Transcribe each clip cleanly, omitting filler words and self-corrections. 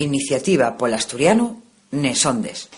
Iniciativa polo asturiano nes Ondes.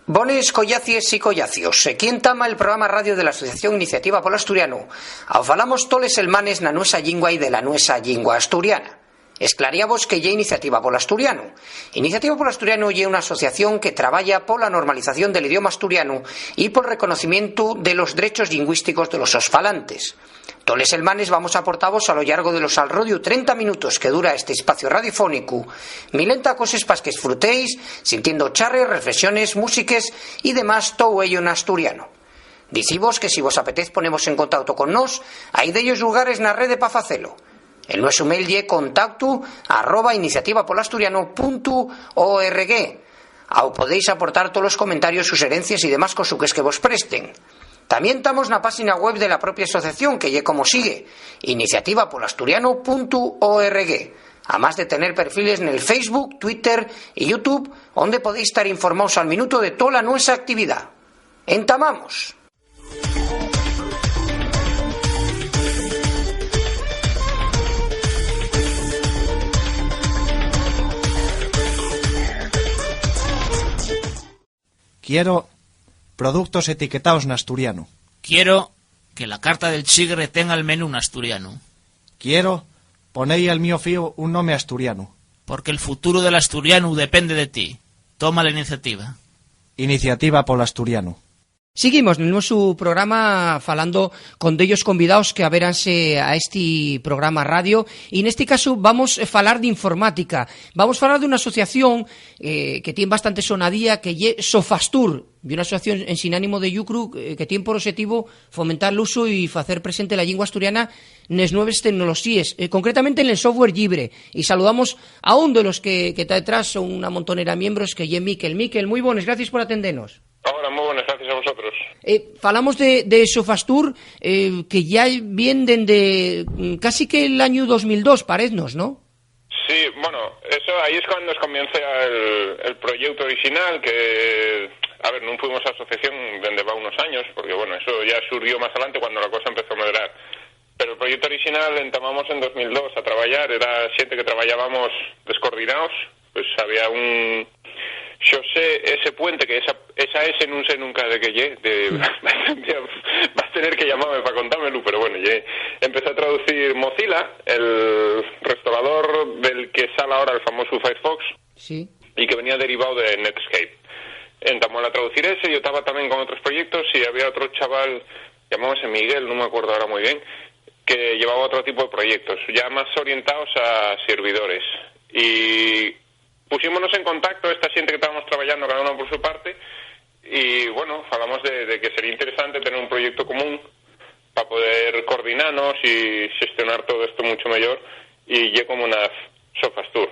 Bones collacies y collacios, quien tama el programa radio de la Asociación Iniciativa polo Asturiano. Ao falamos toles elmanes na nuesa lingua e de la nuesa lingua asturiana. Esclaríavos que lle Iniciativa polo Asturiano. Iniciativa polo Asturiano lle unha asociación que traballa pola normalización del idioma asturiano e por reconocimiento de los derechos lingüísticos de los falantes. Toles elmanes vamos a aportavos a lo largo de los alrodio 30 minutos que dura este espacio radiofónico, milenta cosas pas que disfrutéis, sintiendo charres, reflexiones, músiques y demás todo ello en asturiano. Dicivos que si vos apetez ponemos en contacto con nos, hai dellos lugares na rede pa facelo. El nuestro mail lle contacto@iniciativapolasturiano.org. Ao podéis aportar todos los comentarios, sugerencias y demás cosuques que vos presten. También estamos na página web de la propia asociación, que lle como sigue, iniciativapolasturiano.org, además de tener perfiles en el Facebook, Twitter y YouTube, donde podéis estar informados al minuto de toda nuestra actividad. ¡Entamamos! Quiero productos etiquetados en asturiano. Quiero que la carta del chigre tenga el menú en asturiano. Quiero poner al mío fío un nombre asturiano. Porque el futuro del asturiano depende de ti. Toma la iniciativa. Iniciativa polo Asturiano. Seguimos en nuestro programa falando con dellos convidados que haberanse a este programa radio, y en este caso vamos a falar de informática. Vamos a falar de una asociación que tiene bastante sonadía, que é Sofastur, una asociación en sin ánimo de lucro que tiene por objetivo fomentar el uso y hacer presente la lengua asturiana nes nuevas tecnologías, concretamente en el software libre. Y saludamos a uno de los que está detrás, son una montonera de miembros, que é Miquel. Miquel, muy buenas, gracias por atendernos. Hola, muy buenas, gracias a vosotros. Falamos de Sofastur, que ya viene desde casi que el año 2002, parecnos, ¿no? Sí, bueno, eso ahí es cuando comienza el proyecto original, que, a ver, non fuimos a asociación desde va unos años, porque, bueno, eso ya surgió más adelante cuando la cosa empezó a moderar. Pero el proyecto original entamamos en 2002 a traballar, era xente que traballábamos descoordinados, pues había un... Xosé, ese puente, que esa S non sé nunca de que lle, vas a tener que llamarme para contármelo, pero bueno, empecé a traducir Mozilla, el restaurador del que sale ahora el famoso Firefox, sí, y que venía derivado de Netscape. Entramos a traducir ese, yo estaba también con otros proyectos, y había otro chaval, llamábase Miguel, no me acuerdo ahora muy bien, que llevaba otro tipo de proyectos, ya más orientados a servidores. Y pusimos en contacto esta xente que estábamos traballando cada uno por su parte, y bueno, falamos de que sería interesante tener un proyecto común para poder coordinarnos y gestionar todo esto mucho mejor, y lle como una Sofastur.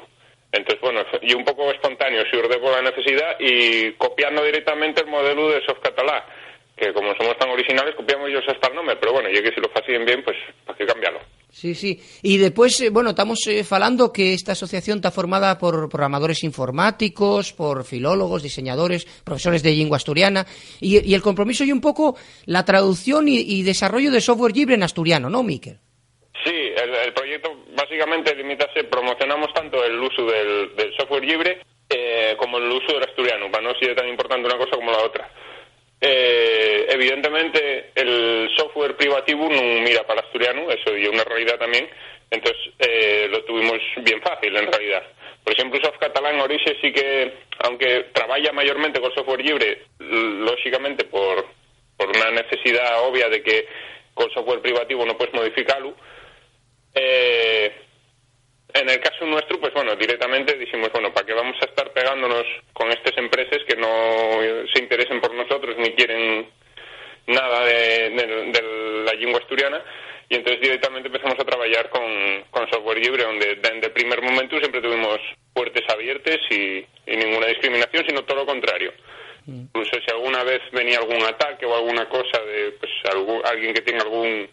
Entonces, bueno, y un poco espontáneo, se urde por la necesidad, y copiando directamente el modelo de Softcatalà, que como somos tan originales, copiamos ellos hasta el nombre, pero bueno, ya que si lo hacen bien, pues ¿para qué cambiarlo? Sí, sí. Y después, bueno, estamos falando que esta asociación está formada por programadores informáticos, por filólogos, diseñadores, profesores de lengua asturiana, y el compromiso y un poco la traducción y desarrollo de software libre en asturiano, ¿no, Miquel? Sí, el proyecto básicamente limitase, promocionamos tanto el uso del software libre como el uso del asturiano, para no ser tan importante una cosa como la otra. Evidentemente el software privativo no mira para el asturiano, eso y una realidad también, entonces lo tuvimos bien fácil en realidad. Por ejemplo, Softcatalà en origen sí que, aunque trabaja mayormente con software libre, lógicamente por una necesidad obvia de que con software privativo no puedes modificarlo, en el caso nuestro, pues bueno, directamente dijimos, bueno, ¿para qué vamos a estar pegándonos con estas empresas que no se interesen por nosotros ni quieren nada de la lengua asturiana? Y entonces directamente empezamos a trabajar con software libre, donde desde el primer momento siempre tuvimos puertas abiertas y ninguna discriminación, sino todo lo contrario. Incluso si alguna vez venía algún ataque o alguna cosa de pues alguien que tenga algún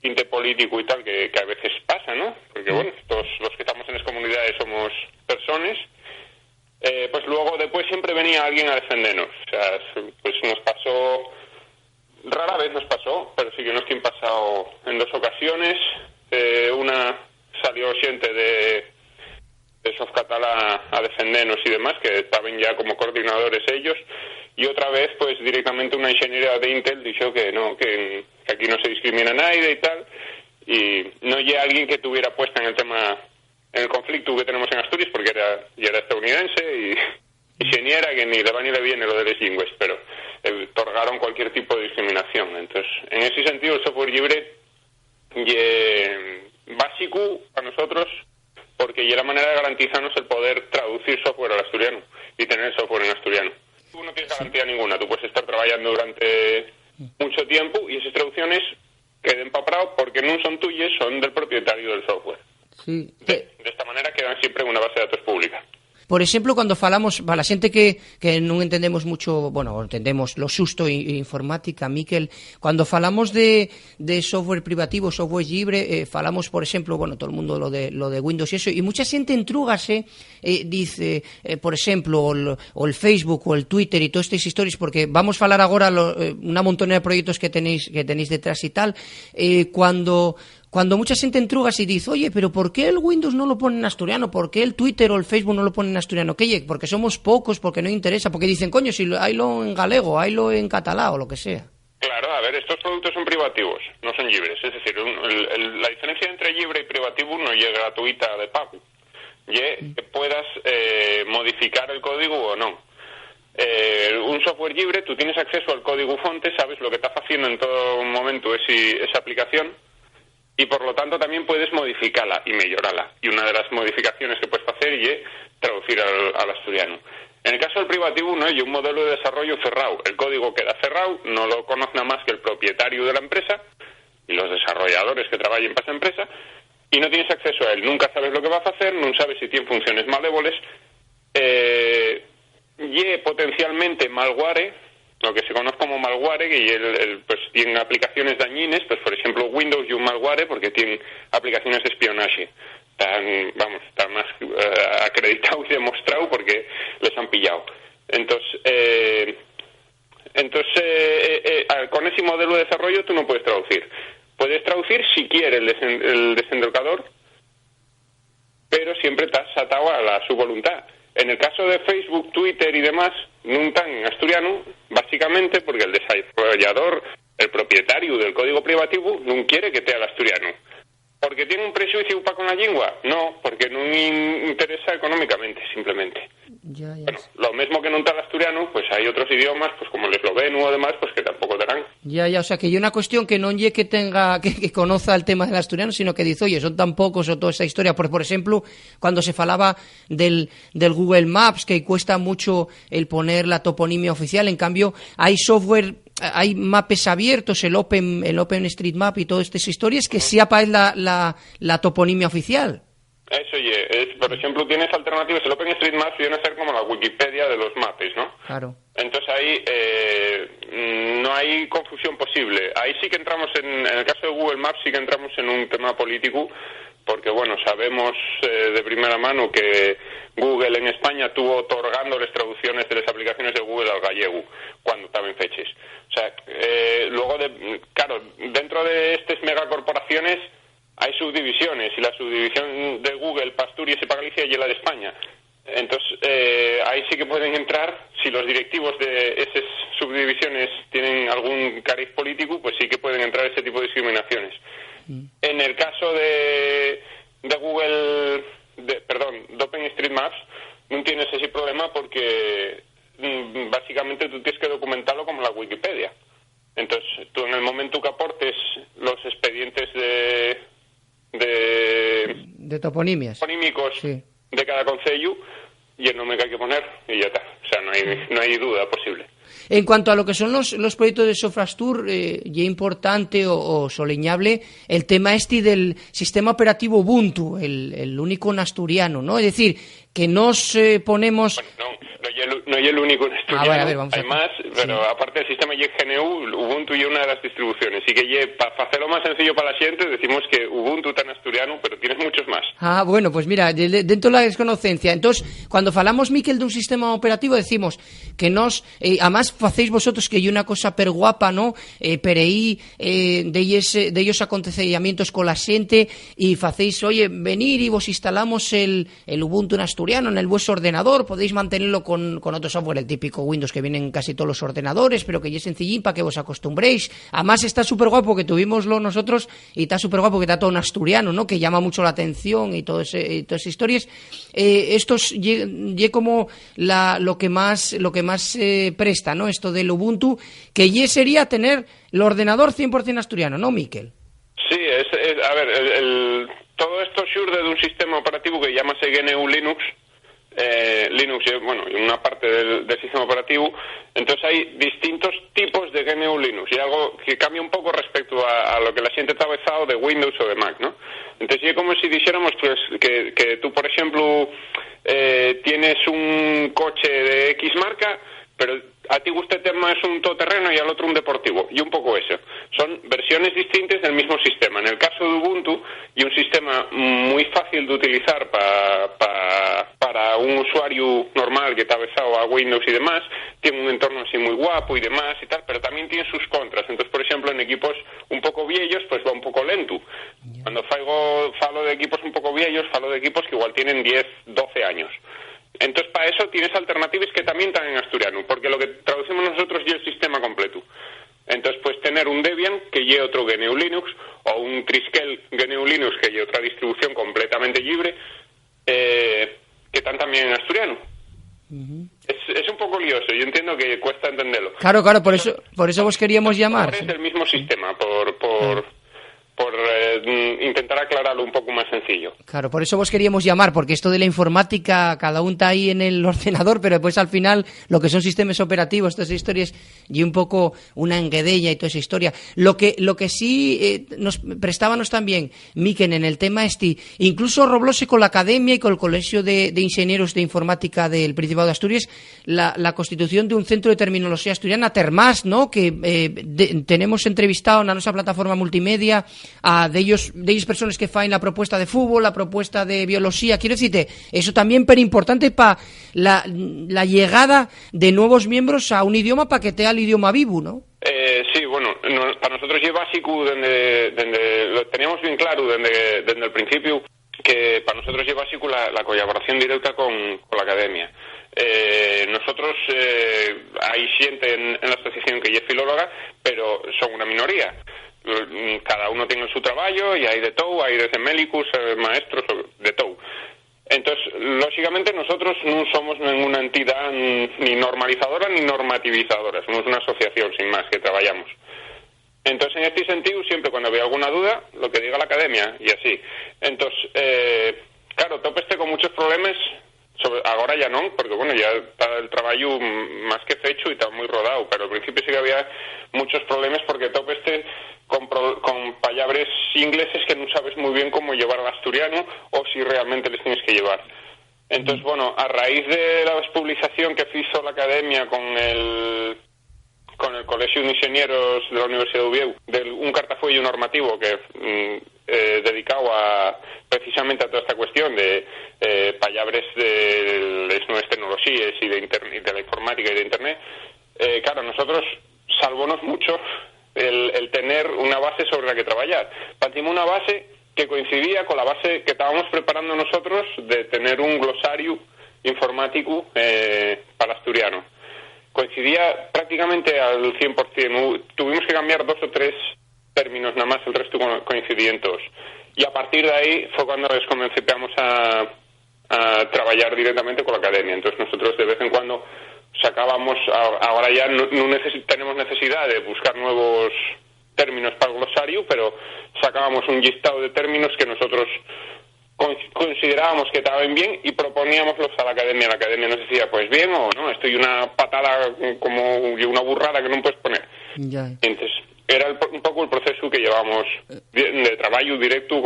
tinte político y tal, que a veces pasa, ¿no? Porque bueno, todos los que estamos en las comunidades somos personas, pues luego después siempre venía alguien a defendernos. O sea, pues nos pasó, rara vez nos pasó, pero sí que nos tiene pasado en 2 ocasiones. Una salió gente de Softcatalà a defendernos y demás, que estaban ya como coordinadores ellos, y otra vez pues directamente una ingeniera de Intel dijo que no, que aquí no se discrimina a nadie y tal, y no llega alguien que tuviera puesta en el tema, en el conflicto que tenemos en Asturias, porque ya era estadounidense y ingeniera, que ni le va ni le viene lo de les lingües, pero otorgaron cualquier tipo de discriminación. Entonces, en ese sentido, el software libre básico a nosotros, porque ya la manera de garantizarnos el poder traducir software al asturiano y tener el software en asturiano. Tú no tienes garantía ninguna, tú puedes estar trabajando durante mucho tiempo y esas traducciones queden papradas porque no son tuyas, son del propietario del software. Sí. De esta manera quedan siempre en una base de datos pública. Por exemplo, cando falamos, para a xente que non entendemos mucho, bueno, entendemos lo xusto en informática, Miquel, cando falamos de software privativo, software libre, falamos, por exemplo, bueno, todo el mundo lo de Windows y eso, y mucha xente entrúgase, dice, por exemplo, o el Facebook o el Twitter y todas estas historias, porque vamos a falar agora unha montonera de proxectos que tenéis detrás e tal, Cuando mucha gente entrugas y dice, oye, pero ¿por qué el Windows no lo pone en asturiano? ¿Por qué el Twitter o el Facebook no lo pone en asturiano? ¿Qué? Porque somos pocos, porque no interesa, porque dicen, coño, si haylo en galego, haylo en catalán o lo que sea. Claro, a ver, estos productos son privativos, no son libres. Es decir, la diferencia entre libre y privativo no es gratuita de pago. Y que puedas modificar el código o no. Un software libre, tú tienes acceso al código fuente, sabes lo que está haciendo en todo momento esa aplicación, y por lo tanto también puedes modificarla y mejorarla. Y una de las modificaciones que puedes hacer es traducir al asturiano. En el caso del privativo no hay un modelo de desarrollo cerrado. El código queda cerrado, no lo conoce nada más que el propietario de la empresa y los desarrolladores que trabajen para esa empresa, y no tienes acceso a él. Nunca sabes lo que va a hacer, no sabes si tiene funciones malévoles, y potencialmente malware, lo que se conoce como malware, que pues tiene aplicaciones dañinas, pues por ejemplo Windows y un malware porque tiene aplicaciones de espionaje. Está más acreditado y demostrado porque les han pillado. Entonces, con ese modelo de desarrollo tú no puedes traducir. Puedes traducir si quiere el desenrollador, pero siempre estás atado a su voluntad. En el caso de Facebook, Twitter y demás, no están en asturiano, básicamente porque el desarrollador, el propietario del código privativo, no quiere que esté al asturiano. ¿Porque tiene un prejuicio para con la lengua? No, porque no me interesa económicamente, simplemente. Ya. Bueno, lo mismo que no está el asturiano, pues hay otros idiomas, pues como el esloveno o demás, pues que tampoco darán. Ya, o sea, que hay una cuestión que no es que tenga, que conozca el tema del asturiano, sino que dice, oye, son tan pocos o toda esa historia. Por ejemplo, cuando se falaba del Google Maps, que cuesta mucho el poner la toponimia oficial, en cambio, hay software, hay mapes abiertos, el OpenStreetMap y todas estas historias, que sí aparece la toponimia oficial. Eso por ejemplo, tienes alternativas. El OpenStreetMap viene a ser como la Wikipedia de los mapes, ¿no? Claro. Entonces ahí no hay confusión posible. Ahí sí que entramos en el caso de Google Maps sí que entramos en un tema político, porque bueno, sabemos de primera mano que Google en España estuvo otorgando las traducciones de las aplicaciones de Google al gallego cuando estaban en fechas. O sea, luego claro, dentro de estas megacorporaciones hay subdivisiones, y la subdivisión de Google para Asturias y para Galicia y la de España. Entonces, ahí sí que pueden entrar, si los directivos de esas subdivisiones tienen algún cariz político, pues sí que pueden entrar ese tipo de discriminaciones. En el caso de Google, de OpenStreetMaps, no tienes ese problema porque básicamente tú tienes que documentarlo como la Wikipedia. Entonces, tú en el momento que aportes los expedientes de toponimias toponímicos sí, de cada concello, y el nombre que hay que poner y ya está. O sea, no hay duda posible. En cuanto a lo que son los proyectos de Sofrastur, ya importante o soleñable el tema del sistema operativo Ubuntu, el único en asturiano, ¿no? Es decir, que nos ponemos... Bueno, no no es el único en Asturiano, a ver, vamos hay más, pero sí. aparte del sistema GNU, Ubuntu y una de las distribuciones. Y que para hacerlo más sencillo para la gente, decimos que Ubuntu está en asturiano, pero tienes muchos más. Bueno, pues mira, dentro de la desconocencia. Entonces, cuando falamos, Miquel, de un sistema operativo, decimos que además facéis vosotros que hay una cosa perguapa, ¿no? Per aí, de ellos acontecimientos con la xente, y facéis, oye, venir y vos instalamos el Ubuntu en asturiano en el vuestro ordenador, podéis mantenerlo con otro software, el típico Windows que vienen en casi todos los ordenadores, pero que ya es sencillín para que vos acostumbréis. Además está súper guapo que tuvimoslo nosotros, y está súper guapo que está todo en asturiano, ¿no? Que llama mucho la atención y todas esas historias. Esto es como lo que más presta, ¿no? Esto del Ubuntu, que ya sería tener el ordenador 100% asturiano, ¿no, Miquel? Sí, a ver, todo esto surge de un sistema operativo que llamase GNU Linux. Linux es, bueno, una parte del sistema operativo. Entonces hay distintos tipos de GNU Linux, y algo que cambia un poco respecto a lo que la gente está avezado de Windows o de Mac, ¿no? Entonces es como si dijéramos pues que tú, por ejemplo, tienes un coche de X marca, pero a ti gusta más un todoterreno y al otro un deportivo, y un poco eso. Son versiones distintas del mismo sistema. En el caso de Ubuntu, y un sistema muy fácil de utilizar para un usuario normal que está avezado a Windows y demás, tiene un entorno así muy guapo y demás y tal, pero también tiene sus contras. Entonces, por ejemplo, en equipos un poco viejos, pues va un poco lento. Cuando falo de equipos un poco viejos, falo de equipos que igual tienen 10, 12 años. Entonces, para eso tienes alternativas que también están en asturiano, porque lo que traducimos nosotros ya es el sistema completo. Entonces, pues tener un Debian, que lleve otro GNU Linux, o un Triskel GNU Linux, que lleve otra distribución completamente libre, que están también en asturiano. Es un poco lioso, yo entiendo que cuesta entenderlo. Claro, por eso vos queríamos llamar. Ahora es el mismo sistema, por intentar aclararlo un poco más sencillo. Claro, por eso vos queríamos llamar, porque esto de la informática, cada uno está ahí en el ordenador, pero después al final lo que son sistemas operativos, todas esas historias, y un poco una enguedella y toda esa historia. Lo que sí nos prestábamos también, Miquel, en el tema incluso roblóse con la academia y con el Colegio de Ingenieros de Informática del Principado de Asturias, la constitución de un centro de terminología asturiana, Termas, ¿no? Que tenemos entrevistado en nuestra plataforma multimedia de ellos personas que faen la propuesta de fútbol, la propuesta de biología. Quiero decirte, eso también es importante para la llegada de nuevos miembros a un idioma, para que te el idioma vivo, ¿no? Sí, bueno, para nosotros es básico, lo teníamos bien claro desde el principio, que para nosotros es básico la colaboración directa con la academia. Nosotros hay gente en la asociación que es filóloga, pero son una minoría. Cada uno tiene su trabajo y hay de todo, hay desde médicos, maestros, de todo. Entonces, lógicamente nosotros no somos ninguna entidad ni normalizadora ni normativizadora, somos una asociación sin más que trabajamos. Entonces, en este sentido, siempre cuando veo alguna duda, lo que diga la academia, y así. Entonces, claro, topeste con muchos problemas, ahora ya no, porque bueno, ya está el trabajo más que fecho y está muy rodado, pero al principio sí que había muchos problemas porque topeste con palabras ingleses que no sabes muy bien cómo llevar al asturiano o si realmente les tienes que llevar. Entonces, bueno, a raíz de la despublicación que hizo la academia con el Colegio de Ingenieros de la Universidad de Oviedo, de un cartafolio normativo que dedicado precisamente a toda esta cuestión de palabras de las nuevas tecnologías y de la informática y de Internet, claro, nosotros salvónos mucho el tener una base sobre la que trabajar. Partimos una base que coincidía con la base que estábamos preparando nosotros de tener un glosario informático para asturiano. Coincidía prácticamente al 100%. Tuvimos que cambiar 2 o 3 términos nada más, el resto coincidían todos. Y a partir de ahí fue cuando les comenzamos a trabajar directamente con la academia. Entonces nosotros de vez en cuando sacábamos, ahora ya no tenemos necesidad de buscar nuevos términos para el glosario, pero sacábamos un listado de términos que nosotros considerábamos que estaban bien y proponíamoslos a la academia. La academia nos decía, pues bien o no, estoy una patada como una burrada que no puedes poner. Ya. Entonces, era un poco el proceso que llevamos de trabajo directo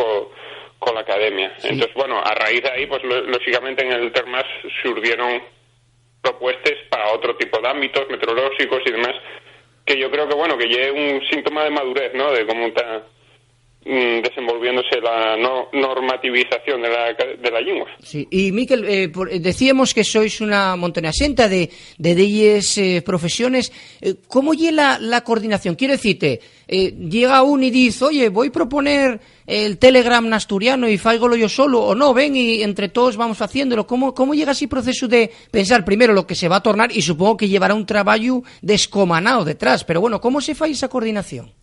con la academia. Sí. Entonces, bueno, a raíz de ahí, pues lógicamente en el Termas surgieron propuestas para otro tipo de ámbitos meteorológicos y demás, que yo creo que, bueno, que ya es un síntoma de madurez, ¿no?, de cómo está desenvolviéndose la normativización de la lengua. Sí. Y, Miquel, decíamos que sois una montañasenta de delles profesiones. ¿Cómo llega la coordinación? Quiero decirte, llega uno y dice, oye, voy a proponer el Telegram en asturiano y faigolo yo solo, o no, ven y entre todos vamos haciéndolo. ¿Cómo llega ese proceso de pensar primero lo que se va a tornar, y supongo que llevará un trabajo descomanado detrás, pero bueno, ¿cómo se fa esa coordinación?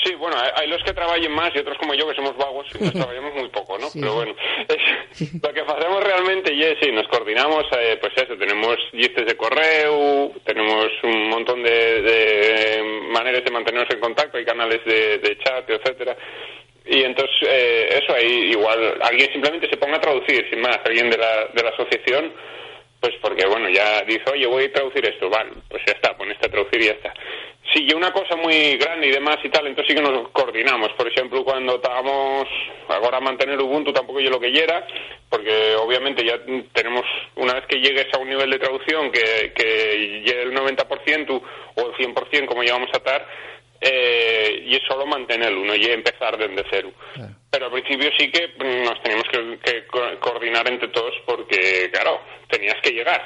Sí, bueno, hay los que trabajen más y otros como yo que somos vagos y nos trabajamos muy poco, ¿no? Sí. Pero bueno, lo que hacemos realmente es, sí, nos coordinamos, pues eso, tenemos listas de correo, tenemos un montón de maneras de mantenernos en contacto, hay canales de chat, etcétera. Y entonces, eso, ahí igual alguien simplemente se ponga a traducir, sin más, alguien de la asociación, pues porque, bueno, ya dice, oye, voy a traducir esto, vale, pues ya está, pones a traducir y ya está. Si hay una cosa muy grande y demás y tal, entonces sí que nos coordinamos. Por ejemplo, cuando estábamos ahora a mantener Ubuntu, tampoco yo lo que quiera, porque obviamente ya tenemos, una vez que llegues a un nivel de traducción que llegue el 90% o el 100%, como llegamos a estar, y es solo mantenerlo, no y empezar desde cero. Claro. Pero al principio sí que nos teníamos que coordinar entre todos porque, claro, tenías que llegar,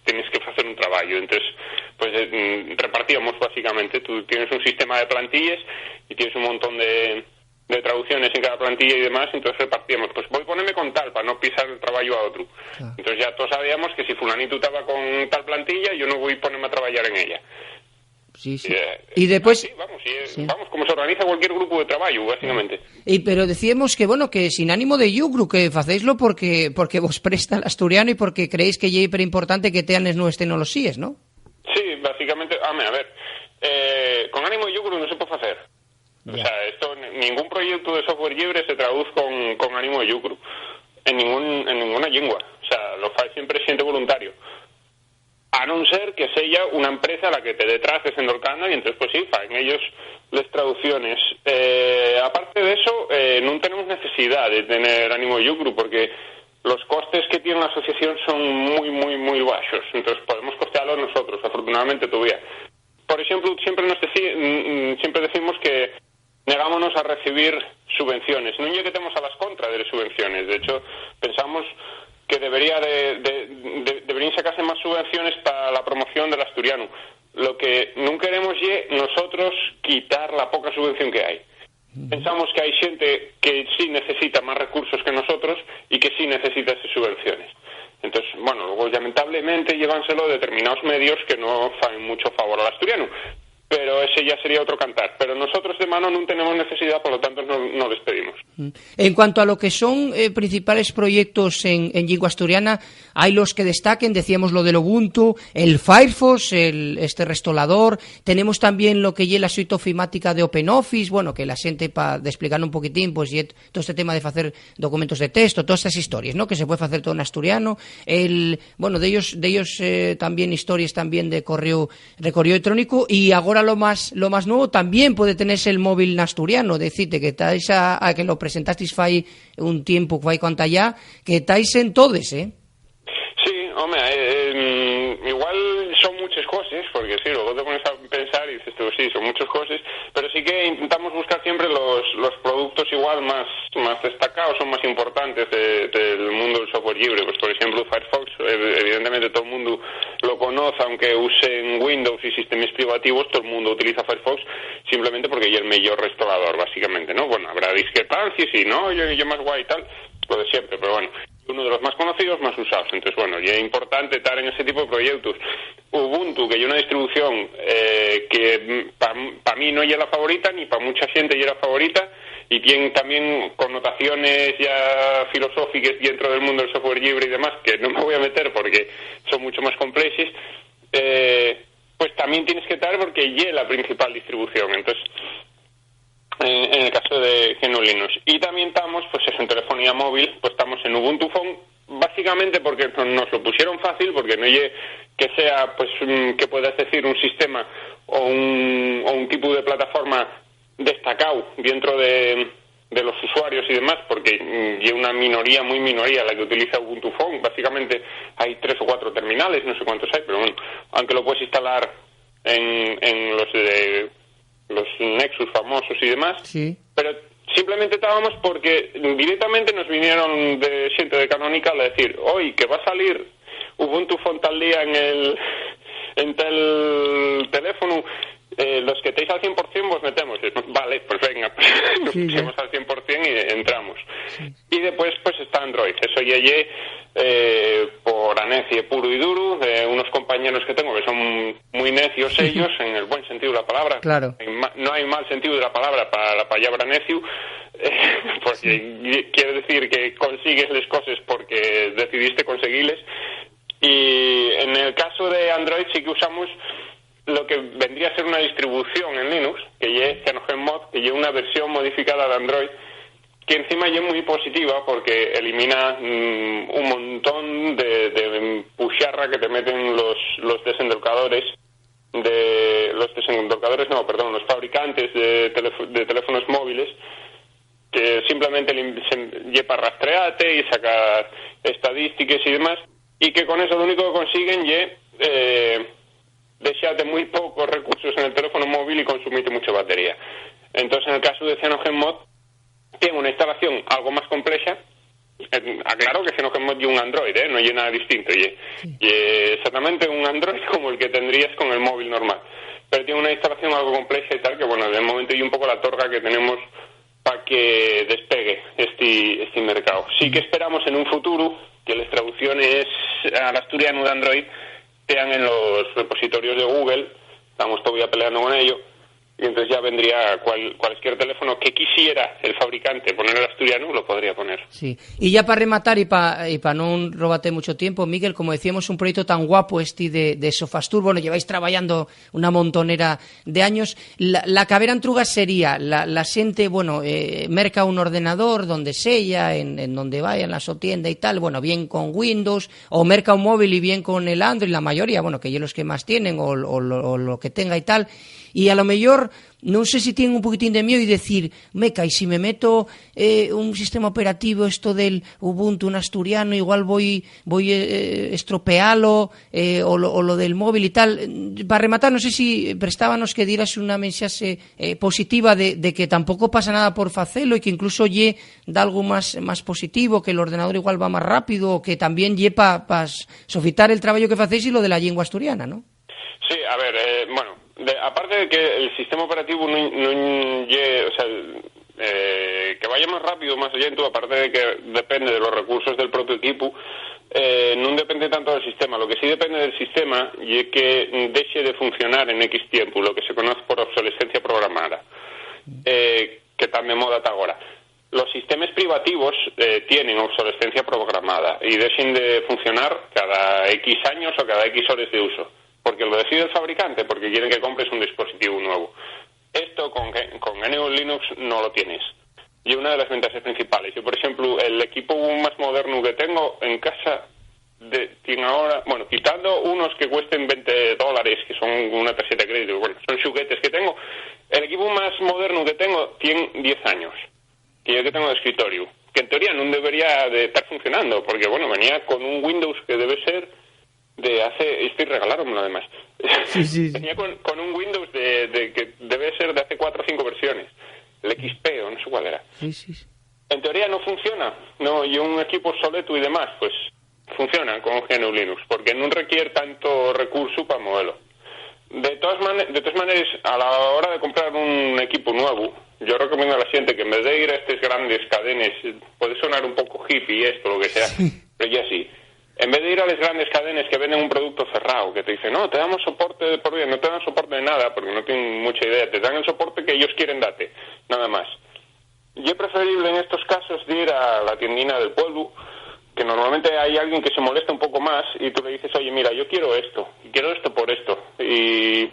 tenías que hacer un trabajo. Entonces, pues repartíamos básicamente. Tú tienes un sistema de plantillas y tienes un montón de traducciones en cada plantilla y demás, entonces repartíamos. Pues voy a ponerme con tal para no pisar el trabajo a otro. Claro. Entonces ya todos sabíamos que si fulanito estaba con tal plantilla, yo no voy a ponerme a trabajar en ella. Sí, sí. Y después... Vamos, como se organiza cualquier grupo de trabajo, básicamente. Pero decíamos que, bueno, que sin ánimo de lucro, que facéislo porque vos presta el asturiano y porque creéis que es hiper importante que tean las nuevas tecnologías, ¿no? Sí, básicamente, a ver, con ánimo de lucro no se puede hacer. Ya. O sea, ningún proyecto de software libre se traduce con ánimo de lucro, en ninguna lengua. O sea, lo hace siempre siente voluntario. A no ser que sea una empresa a la que te detrás desenvolcando y entonces pues sí, en ellos las traducciones. Aparte de eso, no tenemos necesidad de tener ánimo de lucro porque los costes que tiene la asociación son muy, muy, muy bajos. Entonces podemos costearlos nosotros, afortunadamente todavía. Por ejemplo, siempre decimos que negámonos a recibir subvenciones. No lleguemos a las contras de las subvenciones. De hecho, pensamos que deberían sacarse más subvenciones para la promoción del asturiano. Lo que no queremos es nosotros quitar la poca subvención que hay. Pensamos que hay gente que sí necesita más recursos que nosotros y que sí necesita esas subvenciones. Entonces, bueno, luego lamentablemente llévanselo determinados medios que no hacen mucho favor al asturiano. Pero ese ya sería otro cantar. Pero nosotros de mano no tenemos necesidad, por lo tanto no les pedimos. En cuanto a lo que son principales proyectos en lengua asturiana, hay los que destaquen, decíamos lo del Ubuntu, el Firefox, este restolador, tenemos también lo que es la suite ofimática de OpenOffice, bueno, que la gente, para explicar un poquitín, pues y todo este tema de hacer documentos de texto, todas estas historias, ¿no?, que se puede hacer todo en asturiano, bueno, de ellos también historias también de correo electrónico, y ahora lo más nuevo también puede tenerse el móvil asturiano, decirte que estáis a que lo presentasteis fai un tiempo, fai cuanta ya, que estáis en todes, ¿eh? Sí, hombre, igual son muchas cosas, porque sí, luego te pones a pensar y dices tú, sí, son muchas cosas, pero sí que intentamos buscar siempre los productos igual más destacados, son más importantes del mundo del software libre. Pues por ejemplo Firefox, evidentemente todo el mundo lo conoce, aunque usen Windows y sistemas privativos, todo el mundo utiliza Firefox simplemente porque es el mejor restaurador, básicamente, ¿no? Bueno, habrá discrepancias y no, yo más guay y tal, lo de siempre, pero bueno, uno de los más conocidos, más usados. Entonces, bueno, ya es importante estar en ese tipo de proyectos. Ubuntu, que es una distribución que para mí no es la favorita, ni para mucha gente es la favorita, y tiene también connotaciones ya filosóficas dentro del mundo del software libre y demás, que no me voy a meter porque son mucho más complejos, pues también tienes que estar porque es la principal distribución. Entonces, en el caso de GNU Linux. Y también estamos, pues eso, en telefonía móvil, pues estamos en Ubuntu Phone, básicamente porque nos lo pusieron fácil, porque no hay que sea, pues, que puedas decir un sistema o un tipo de plataforma destacado dentro de de los usuarios y demás, porque hay una minoría, muy minoría, la que utiliza Ubuntu Phone. Básicamente hay 3 o 4 terminales, no sé cuántos hay, pero bueno, aunque lo puedes instalar en los de los Nexus famosos y demás. Sí. Pero simplemente estábamos porque directamente nos vinieron de gente de Canonical a decir, hoy que va a salir Ubuntu Phone tal día en tal teléfono, los que estéis al 100% vos metemos. Vale, pues venga, nos pusimos al 100% y entramos. Sí. Y después pues está Android. Eso ya por anecie puro y duro, de unos compañeros que tengo que son muy necios ellos, en el buen sentido de la palabra. Claro. No hay mal sentido de la palabra para la palabra necio, porque quiere decir que consigues las cosas porque decidiste conseguirles. Y en el caso de Android sí que usamos lo que vendría a ser una distribución en Linux, que es CyanogenMod, que es una versión modificada de Android, que encima es muy positiva porque elimina un montón de pucharra que te meten los desendolcadores, los fabricantes de teléfonos móviles, que simplemente lleva rastreate y saca estadísticas y demás, y que con eso lo único que consiguen es desearte muy pocos recursos en el teléfono móvil y consumirte mucha batería. Entonces, en el caso de CyanogenMod, tiene una instalación algo más compleja. Aclaro que CyanogenMod y un Android, no hay nada distinto. Y exactamente un Android como el que tendrías con el móvil normal. Pero tiene una instalación algo compleja y tal, que bueno, de momento hay un poco la torga que tenemos para que despegue este mercado. Sí que esperamos en un futuro que las traducciones al asturiano de Android sean en los repositorios de Google. Estamos todavía peleando con ello. Y entonces ya vendría cualquier teléfono que quisiera el fabricante poner el asturiano, lo podría poner. Sí. Y ya para rematar y para no robarte mucho tiempo, Miguel, como decíamos, un proyecto tan guapo de Sofastur, bueno, lleváis trabajando una montonera de años. La que haber antrugas sería la xente, bueno, merca un ordenador donde sella, en donde vaya, en la so tienda y tal, bueno, bien con Windows, o merca un móvil y bien con el Android, la mayoría, bueno, que yo los que más tienen, o lo que tenga y tal. Y a lo mejor, no sé si tienen un poquitín de miedo y decir, meca, y si me meto un sistema operativo, esto del Ubuntu, un asturiano, igual voy estropearlo, o lo del móvil y tal. Para rematar, no sé si prestábanos que dieras una mensaje positiva de que tampoco pasa nada por facelo y que incluso da algo más positivo, que el ordenador igual va más rápido, o que también para sofitar el trabajo que facéis y lo de la lengua asturiana, ¿no? Sí, a ver, bueno, aparte de que el sistema operativo que vaya más rápido, más allá, aparte de que depende de los recursos del propio equipo, no depende tanto del sistema. Lo que sí depende del sistema es que deje de funcionar en X tiempo, lo que se conoce por obsolescencia programada, que está de moda hasta ahora. Los sistemas privativos tienen obsolescencia programada y dejen de funcionar cada X años o cada X horas de uso, porque lo decide el fabricante, porque quieren que compres un dispositivo nuevo. Esto con GNU Linux no lo tienes. Y una de las ventajas principales. Yo, por ejemplo, el equipo más moderno que tengo en casa tiene ahora, bueno, quitando unos que cuesten $20, que son una tarjeta de crédito, bueno, son juguetes que tengo, el equipo más moderno que tengo tiene 10 años, que yo que tengo de escritorio, que en teoría no debería de estar funcionando, porque, bueno, venía con un Windows que debe ser estoy regalármelo además. Sí. Venía con un Windows que debe ser de hace 4 o 5 versiones, el XP o no sé cuál era. Sí. En teoría no funciona, no, y un equipo obsoleto y demás, pues funciona con GNU Linux, porque no requiere tanto recurso para modelo. De todas maneras, a la hora de comprar un equipo nuevo, yo recomiendo a la gente que en vez de ir a estas grandes cadenas, puede sonar un poco hippie esto, lo que sea, pero ya sí. En vez de ir a las grandes cadenas que venden un producto cerrado, que te dicen, no, te damos soporte de por vida, no te dan soporte de nada, porque no tienen mucha idea, te dan el soporte que ellos quieren darte, nada más. Y es preferible en estos casos de ir a la tiendina del pueblo, que normalmente hay alguien que se molesta un poco más, y tú le dices, oye, mira, yo quiero esto por esto, y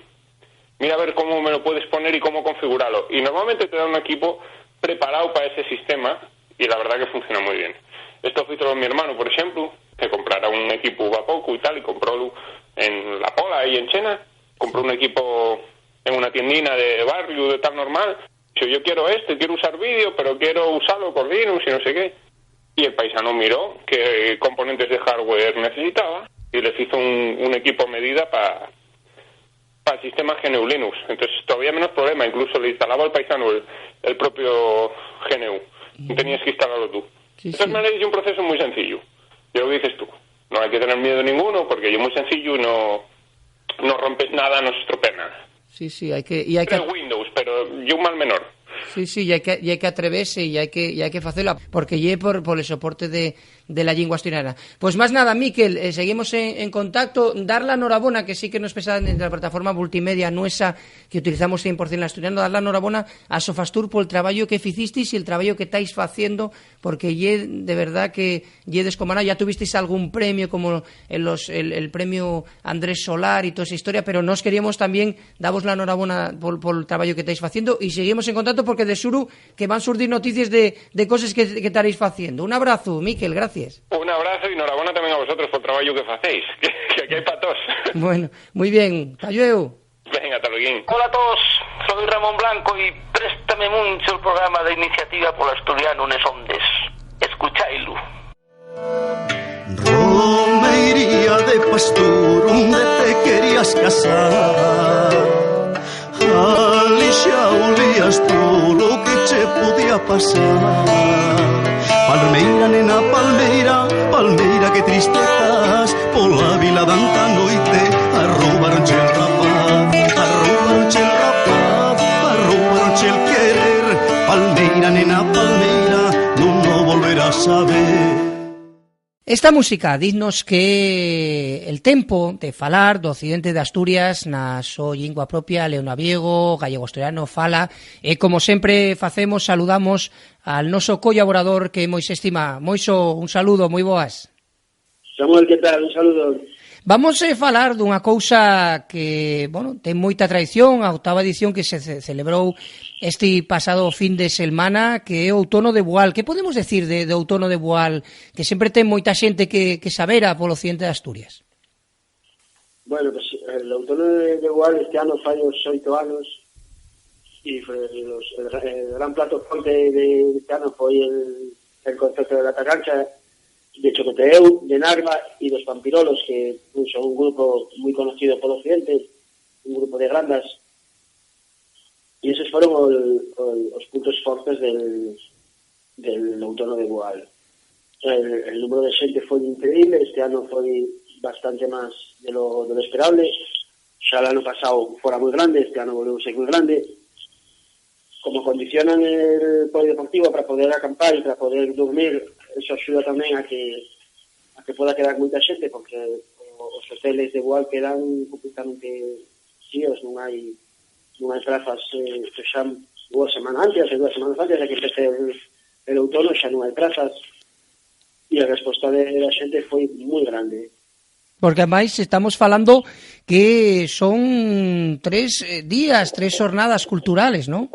mira a ver cómo me lo puedes poner y cómo configurarlo. Y normalmente te dan un equipo preparado para ese sistema, y la verdad que funciona muy bien. Esto hizo mi hermano, por ejemplo, que comprara un equipo va poco y tal, y compró en La Pola y en Chena, compró un equipo en una tiendina de barrio de tal normal, yo quiero esto, quiero usar vídeo, pero quiero usarlo con Linux y no sé qué. Y el paisano miró qué componentes de hardware necesitaba y les hizo un equipo a medida para el sistema GNU Linux. Entonces todavía menos problema, incluso le instalaba al paisano el propio GNU. No tenías que instalarlo tú. Sí, de todas maneras es un proceso muy sencillo. Ya lo dices tú. No hay que tener miedo ninguno porque es muy sencillo y no rompes nada, no se estropea nada. Sí, hay que Windows, pero yo un mal menor. Sí, y hay que atreverse y hay que hacerlo, porque lle por el soporte de la lingua asturiana. Pues más nada, Miquel, seguimos en contacto. Dar la enhorabona, que sí que nos pesa en la plataforma multimedia nuestra, que utilizamos 100% en asturiano, dar la enhorabona a Sofastur por el traballo que ficisteis y el traballo que estáis haciendo, porque lle de verdad que lle descomunal. Ya tuvisteis algún premio, como el premio Andrés Solar y toda esa historia, pero nos queríamos también daros la enhorabona por el traballo que estáis haciendo, y seguimos en contacto porque de Suru que van a surgir noticias de cosas que estaréis haciendo. Un abrazo, Miquel, gracias. Un abrazo y enhorabuena también a vosotros por el trabajo que hacéis, que aquí hay para todos. Bueno, muy bien. Tallueu. Venga, hasta luego. Hola a todos, soy Ramón Blanco y préstame mucho el programa de Iniciativa por Asturiano Nesondes. Escuchailo. Romería de pastor, ¿dónde te querías casar? Alicia, olías todo lo que te podía pasar. Palmeira, nena, palmeira, que triste estás. Por la vila danta noite, arrobaronche el rapaz, arrobaronche el querer. Palmeira, nena, palmeira, no volverás a ver. Esta música dinos que el tempo de falar do occidente de Asturias na súa lingua propia, leonaviego, gallego-asturiano, fala, e como sempre facemos, saludamos al noso colaborador que é Moisés Estima. Moiso, un saludo, moi boas. Samuel, que tal? Un saludo. Vamos a falar dunha cousa que, ten moita tradición, a 8ª edición que se celebrou este pasado fin de semana, que é o Outono de Boal. Que podemos decir de Outono de Boal, que sempre ten moita xente que sabera polo occidente de Asturias? Bueno, pues el Outono de Boal este ano fai os 8 anos e el gran plato fuerte de este ano foi el concerto de la Tarancha, de Chocoteu, de Narva y dos Pampirolos, que son un grupo muy conocido por occidente, un grupo de grandas, y esos fueron los puntos fuertes del Outono de Boal. El número de xente foi increíble, este ano foi bastante máis de lo esperable. Xa el ano pasado fora moi grande, este ano volveu ser moi grande. Como condicionan el polideportivo para poder acampar e para poder dormir, eso axuda tamén a que poda quedar moita xente, porque os hoteles de Boal quedan completamente chíos, non hai plazas, xa 2 semanas antes de que empece el outono, xa non hai plazas, e a resposta da xente foi moi grande. Porque ademais estamos falando que son 3 días, 3 jornadas culturales, ¿no?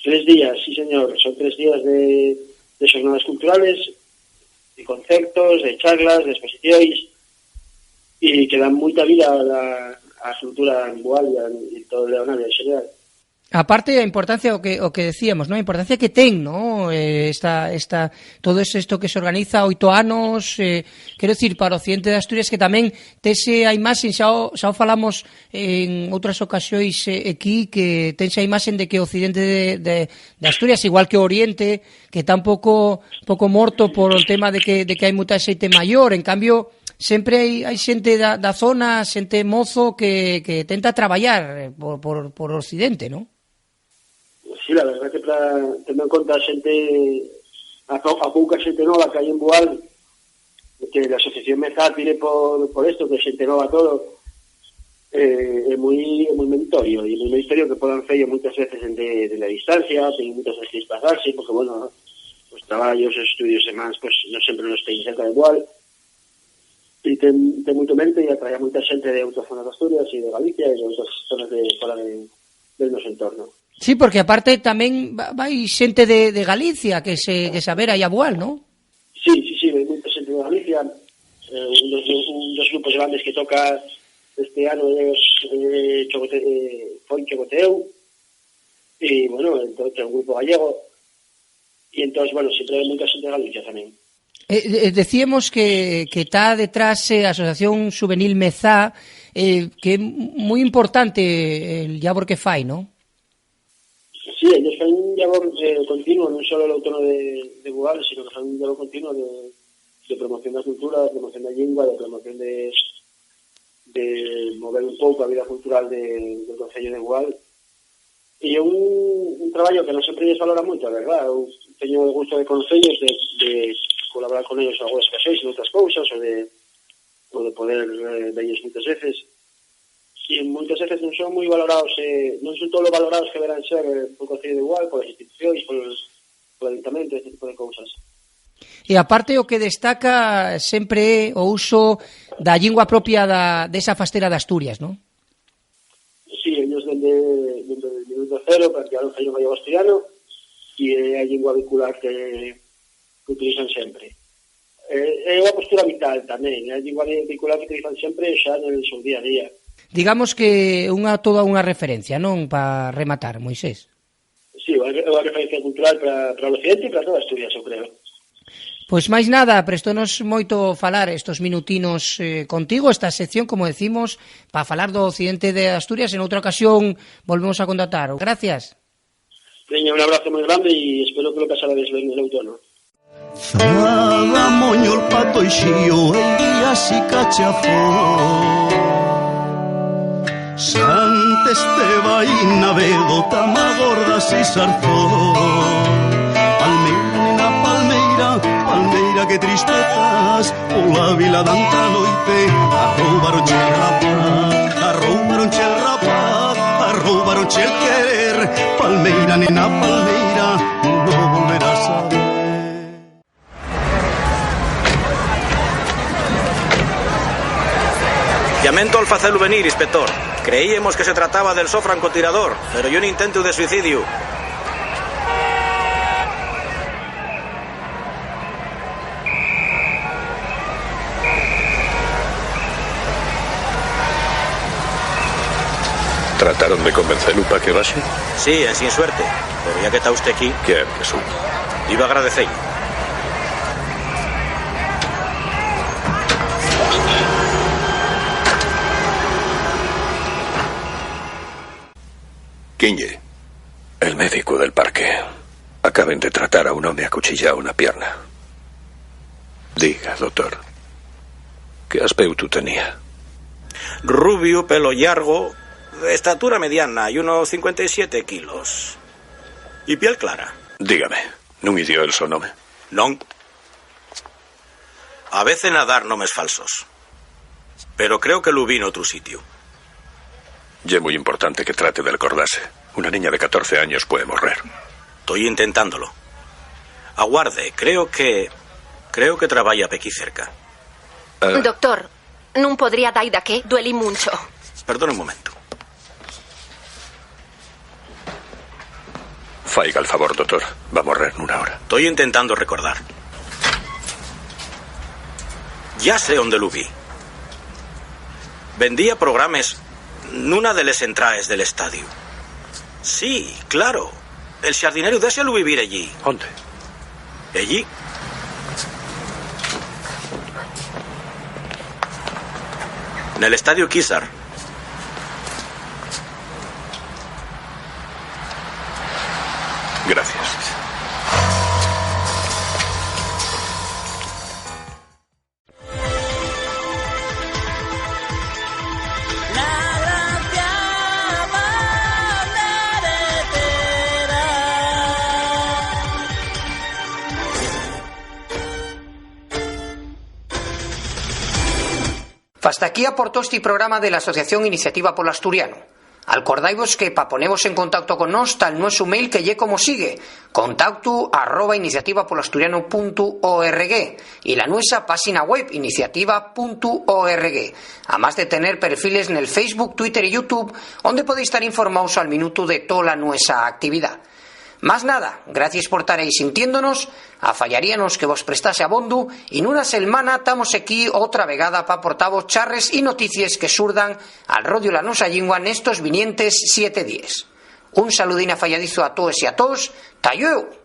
3 días, sí señor, son 3 días de jornadas culturales, de concertos, de charlas, de exposicións, e que dan moita vida a cultura en Boal e todo o Leonavia en xeral. Aparte a importancia o que decíamos, ¿no? A importancia que ten, ¿no? Todo isto que se organiza 8 anos, quero dicir, para o occidente de Asturias, que tamén tense a imaxen, xa o falamos en outras ocasións aquí, que tense a imaxen de que o occidente de Asturias, igual que o oriente, que está un pouco morto por o tema de que hai moita xente maior, en cambio sempre hai xente da zona, xente mozo que tenta traballar por o occidente, ¿no? Sí, la verdad que tendo en conta a xente, a pouca xente nova que hai en Boal, que a asociación Meza tire por esto, que xente nova todo, é moi meritorio, e moi meritorio que podan fello moitas veces de la distancia, ten moitas veces que desplazarse, porque, bueno, os traballos, os estudios e máis, pues, non sempre nos ten cerca de Boal, e ten moito mente e atrae a moita xente de outras zonas de Asturias e de Galicia e de outras zonas de fora del noso entorno. Sí, porque aparte tamén vai xente de Galicia que saber aí a Boal, ¿no? Sí, vai moita xente de Galicia. Un dos grupos grandes que toca este ano foi Chocoteu, y bueno, entonces un grupo gallego, y entonces, bueno, siempre hai moita xente de Galicia tamén. Decíamos que está detrás a Asociación Juvenil Mezá, que é moi importante el labor que fai, non? Sí, ellos fan un labor continuo, non só o autónomo de Bugal, sino que fan un labor continuo de promoción da cultura, de promoción da lingua, de promoción de mover un pouco a vida cultural del Concello de Bugal. E é un traballo que non sempre lles valora moito, a verdad. Eu teño o gusto de concellos de colaborar con ellos en algunhas ocasións e outras cousas, ou de poder velles moitas veces. E moitas veces non son moi valorados, non son todos valorados que verán ser por Concello de Bugal, por as institucións, por Ayuntamiento, este tipo de cousas. E aparte o que destaca sempre é o uso da lingua propia desa fastera de Asturias, non? Sí, ellos dende o minuto cero practicaron o gallego asturiano e é a lingua vehicular que utilizan sempre. É unha postura vital tamén, é a lingua vehicular que utilizan sempre xa no seu día a día. Digamos que toda unha referencia, non? Para rematar, Moisés. Sí, é unha referencia cultural para o occidente e para toda Asturias, eu creo. Pois máis nada, prestónos moito falar estos minutinos contigo, esta sección, como decimos, para falar do occidente de Asturias. En outra ocasión volvemos a contactar. Gracias. Veña, un abrazo moi grande e espero que lo pasarades ben el outono. Zada moño el pato y xío e así cachafó Sant Esteba y Navedo Tamagorda se zarzó Palmeira, nena, palmeira que triste estás Pola vila danta noite arroubaronche el querer Palmeira, nena, palmeira non volverás a ver. Llamento al facelo venir, inspector. Creíamos que se trataba del so francotirador, pero yo un intento de suicidio. ¿Trataron de convencerlo para que vaya? Sí, en sin suerte. Pero ya que está usted aquí... ¿Qué es? Iba a agradecerle. Quiñe, el médico del parque. Acaben de tratar a un hombre acuchillado una pierna. Diga, doctor, ¿qué aspecto tenía? Rubio, pelo largo, de estatura mediana y unos 57 kilos. Y piel clara. Dígame, ¿no me dio el sonome? Non. A veces nadar nomes falsos. Pero creo que lo vi en otro sitio. Y es muy importante que trate de acordarse. Una niña de 14 años puede morrer. Estoy intentándolo. Aguarde, creo que traballa aquí cerca. Doctor, non podría dar de que duele mucho. Perdón un momento. Faiga el favor, doctor. Va a morrer en una hora. Estoy intentando recordar. Ya sé dónde lo vi. Vendía programas nuna de les entraes del estadio. Sí, claro. El xardinero déxalo vivir allí. ¿Dónde? Allí. En el estadio Kizar. Gracias. Hasta aquí aportó este programa de la Asociación Iniciativa Polo Asturiano. Acordaivos que pa ponemos en contacto con nos tal nuestro mail que lle como sigue: contacto@iniciativapoloasturiano.org y la nuestra página web iniciativa.org, además de tener perfiles en el Facebook, Twitter y YouTube, donde podéis estar informados al minuto de toda nuestra actividad. Más nada, gracias por estar ahí sintiéndonos, afallaríanos que vos prestase abondo y en una semana estamos aquí otra vegada para aportaros charres y noticias que surdan al rodio la nosa lingua en estos vinientes 7 días. Un saludín afalladizo a todos y a todos. ¡Tayeu!